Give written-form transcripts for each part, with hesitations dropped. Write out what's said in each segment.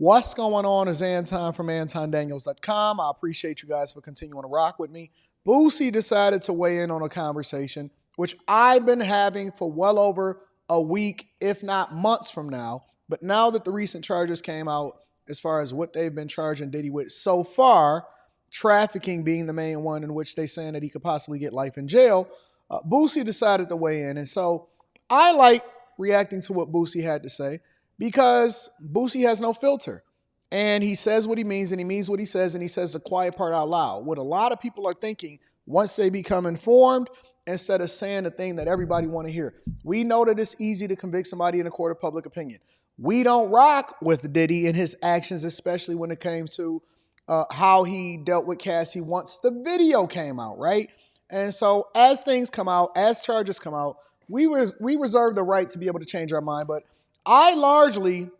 What's going on is Anton from antondaniels.com. I appreciate you guys for continuing to rock with me. Boosie decided to weigh in on a conversation which I've been having for well over a week, if not months from now. But now that the recent charges came out as far as what they've been charging Diddy with so far, trafficking being the main one in which they're saying that he could possibly get life in jail, Boosie decided to weigh in. And so I like reacting to what Boosie had to say, because Boosie has no filter. And he says what he means, and he means what he says, and he says the quiet part out loud. What a lot of people are thinking once they become informed, instead of saying the thing that everybody want to hear. We know that it's easy to convict somebody in a court of public opinion. We don't rock with Diddy and his actions, especially when it came to how he dealt with Cassie once the video came out, right? And so as things come out, as charges come out, we reserve the right to be able to change our mind. But I largely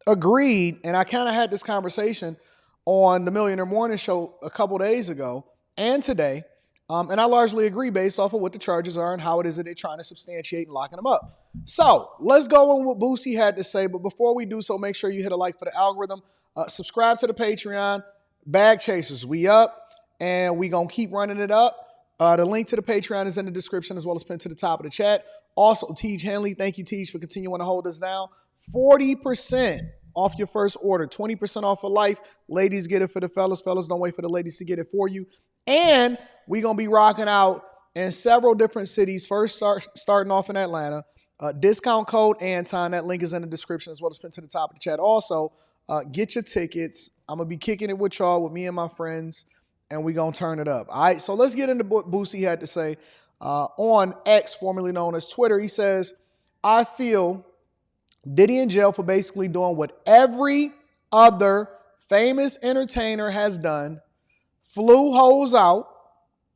agreed, and I kind of had this conversation on the Millionaire Morning Show a couple days ago and today, and I largely agree based off of what the charges are and how it is that they're trying to substantiate and locking them up. So let's go on what Boosie had to say, but before we do so, make sure you hit a like for the algorithm, subscribe to the Patreon. Bag Chasers, we up, and we gonna keep running it up. The link to the Patreon is in the description, as well as pinned to the top of the chat. Also, Tej Henley, thank you, Tej, for continuing to hold us down. 40% off your first order, 20% off for life. Ladies, get it for the fellas. Fellas, don't wait for the ladies to get it for you. And we're going to be rocking out in several different cities. First, starting off in Atlanta. Discount code Anton. That link is in the description, as well as pinned to the top of the chat. Also, get your tickets. I'm going to be kicking it with y'all, with me and my friends, and we're going to turn it up. All right, so let's get into what Boosie had to say. On X, formerly known as Twitter, he says, I feel Diddy in jail for basically doing what every other famous entertainer has done. Flew hoes out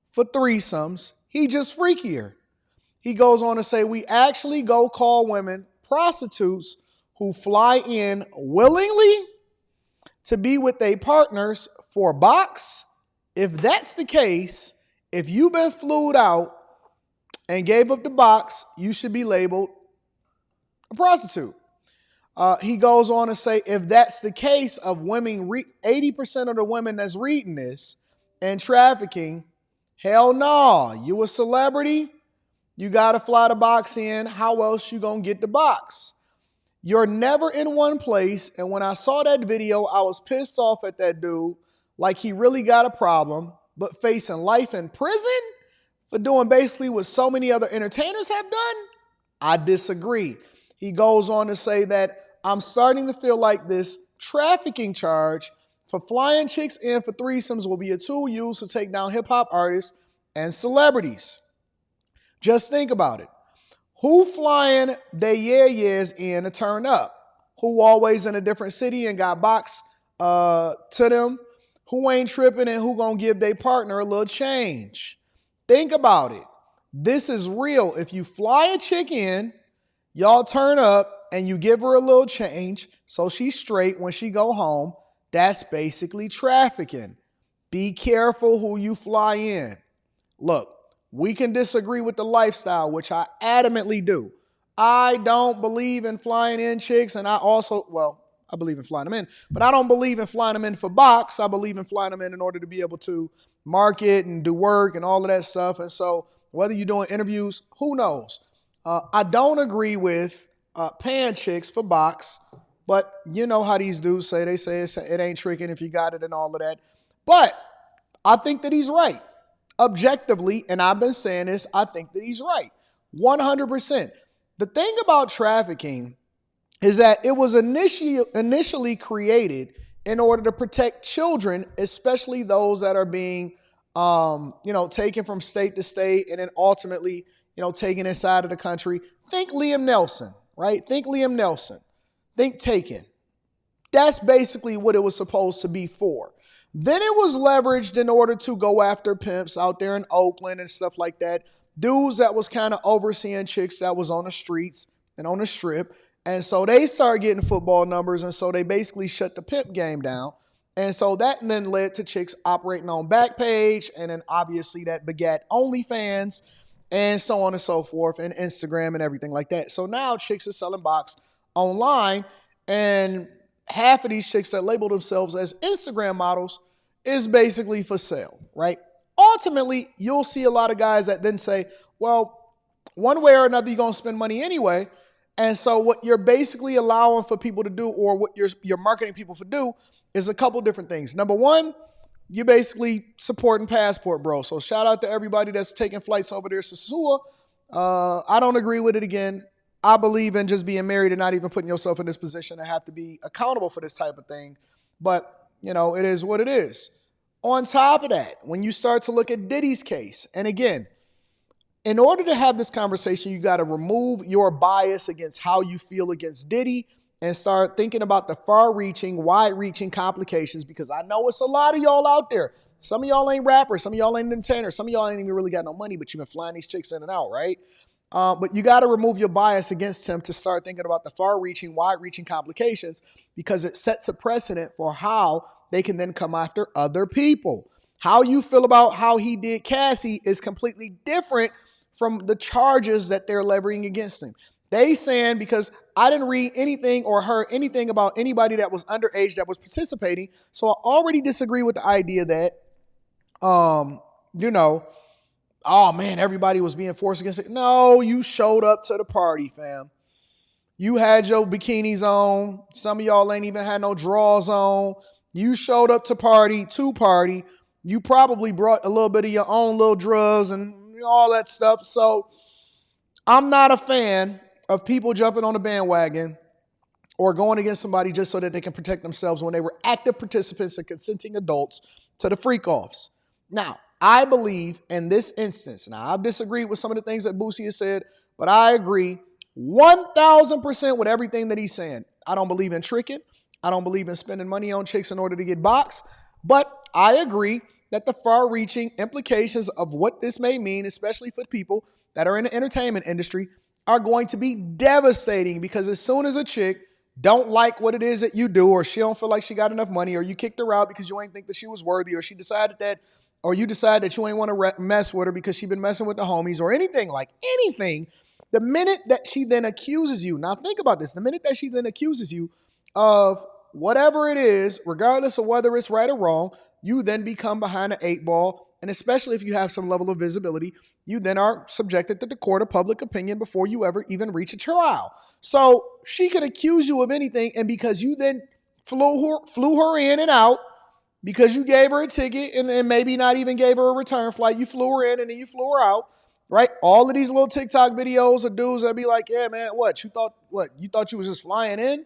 for threesomes. He just freakier. He goes on to say, we actually go call women prostitutes who fly in willingly to be with their partners for a box. If that's the case, if you've been flued out and gave up the box, you should be labeled a prostitute. He goes on to say, if that's the case of women, 80% of the women that's reading this and trafficking, hell no, you a celebrity, you got to fly the box in. How else you going to get the box? You're never in one place. And when I saw that video, I was pissed off at that dude, like he really got a problem, but facing life in prison for doing basically what so many other entertainers have done. I disagree. He goes on to say that I'm starting to feel like this trafficking charge for flying chicks in for threesomes will be a tool used to take down hip-hop artists and celebrities. Just think about it. Who flying their yeah-yeahs in to turn up? Who always in a different city and got boxed to them? Who ain't tripping and who gonna give their partner a little change? Think about it. This is real. If you fly a chick in, y'all turn up and you give her a little change so she's straight when she go home, that's basically trafficking. Be careful who you fly in. Look, we can disagree with the lifestyle, which I adamantly do. I don't believe in flying in chicks, and I believe in flying them in, but I don't believe in flying them in for box. I believe in flying them in order to be able to market and do work and all of that stuff. And so whether you're doing interviews, who knows? I don't agree with paying chicks for box, but you know how these dudes say, they say it ain't tricking if you got it and all of that. But I think that he's right. Objectively, and I've been saying this, I think that he's right. 100%. The thing about trafficking is that it was initially created in order to protect children, especially those that are being, taken from state to state and then ultimately, taken inside of the country. Think Liam Nelson, right? Think Liam Nelson. Think Taken. That's basically what it was supposed to be for. Then it was leveraged in order to go after pimps out there in Oakland and stuff like that. Dudes that was kind of overseeing chicks that was on the streets and on the strip. And so they started getting football numbers, and so they basically shut the pimp game down. And so that then led to chicks operating on Backpage, and then obviously that begat OnlyFans, and so on and so forth, and Instagram and everything like that. So now chicks are selling box online, and half of these chicks that label themselves as Instagram models is basically for sale, right? Ultimately, you'll see a lot of guys that then say, well, one way or another, you're going to spend money anyway. And so what you're basically allowing for people to do, or what you're marketing people to do, is a couple different things. Number one, you basically supporting Passport Bro. So shout out to everybody that's taking flights over there to Sasua. I don't agree with it again. I believe in just being married and not even putting yourself in this position to have to be accountable for this type of thing. But, it is what it is. On top of that, when you start to look at Diddy's case, and again, in order to have this conversation, you got to remove your bias against how you feel against Diddy and start thinking about the far-reaching, wide-reaching complications, because I know it's a lot of y'all out there. Some of y'all ain't rappers. Some of y'all ain't entertainers. Some of y'all ain't even really got no money, but you've been flying these chicks in and out, right? But you got to remove your bias against him to start thinking about the far-reaching, wide-reaching complications, because it sets a precedent for how they can then come after other people. How you feel about how he did Cassie is completely different from the charges that they're levying against him. They saying, because I didn't read anything or heard anything about anybody that was underage that was participating, so I already disagree with the idea that, oh man, everybody was being forced against it. No, you showed up to the party, fam. You had your bikinis on. Some of y'all ain't even had no drawers on. You showed up to party. You probably brought a little bit of your own little drugs and all that stuff. So I'm not a fan of people jumping on the bandwagon or going against somebody just so that they can protect themselves when they were active participants and consenting adults to the freak-offs. Now, I believe in this instance, now I've disagreed with some of the things that Boosie has said, but I agree 1,000% with everything that he's saying. I don't believe in tricking. I don't believe in spending money on chicks in order to get boxed, but I agree that the far-reaching implications of what this may mean, especially for people that are in the entertainment industry, are going to be devastating, because as soon as a chick don't like what it is that you do, or she don't feel like she got enough money, or you kicked her out because you ain't think that she was worthy, or she decided that, or you decide that you ain't want to mess with her because she been messing with the homies or anything, the minute that she then accuses you, now think about this, the minute that she then accuses you of whatever it is, regardless of whether it's right or wrong, you then become behind the 8 ball. And especially if you have some level of visibility, you then are subjected to the court of public opinion before you ever even reach a trial. So she could accuse you of anything, and because you then flew her in and out, because you gave her a ticket and maybe not even gave her a return flight, you flew her in and then you flew her out, right? All of these little TikTok videos of dudes that be like, yeah, man, you thought you was just flying in?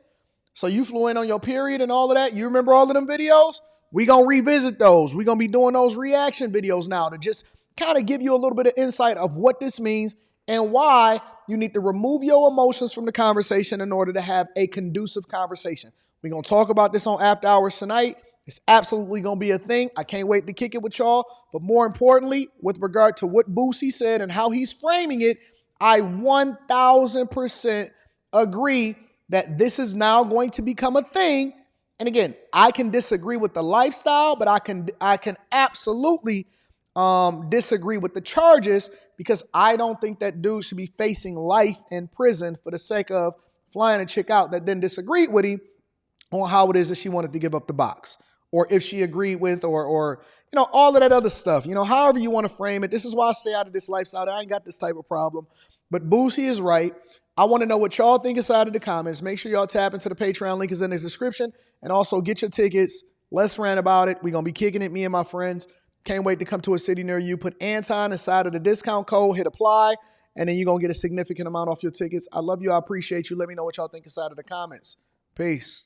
So you flew in on your period and all of that? You remember all of them videos? We going to revisit those. We're going to be doing those reaction videos now to just kind of give you a little bit of insight of what this means and why you need to remove your emotions from the conversation in order to have a conducive conversation. We're going to talk about this on After Hours tonight. It's absolutely going to be a thing. I can't wait to kick it with y'all. But more importantly, with regard to what Boosie said and how he's framing it, I 1,000% agree that this is now going to become a thing. And again, I can disagree with the lifestyle, but I can absolutely disagree with the charges, because I don't think that dude should be facing life in prison for the sake of flying a chick out that then disagreed with him on how it is that she wanted to give up the box, or if she agreed with, or all of that other stuff. However you want to frame it. This is why I stay out of this lifestyle. I ain't got this type of problem. But Boosie is right. I want to know what y'all think inside of the comments. Make sure y'all tap into the Patreon. Link is in the description. And also get your tickets. Let's rant about it. We're going to be kicking it, me and my friends. Can't wait to come to a city near you. Put Anton inside of the discount code. Hit apply. And then you're going to get a significant amount off your tickets. I love you. I appreciate you. Let me know what y'all think inside of the comments. Peace.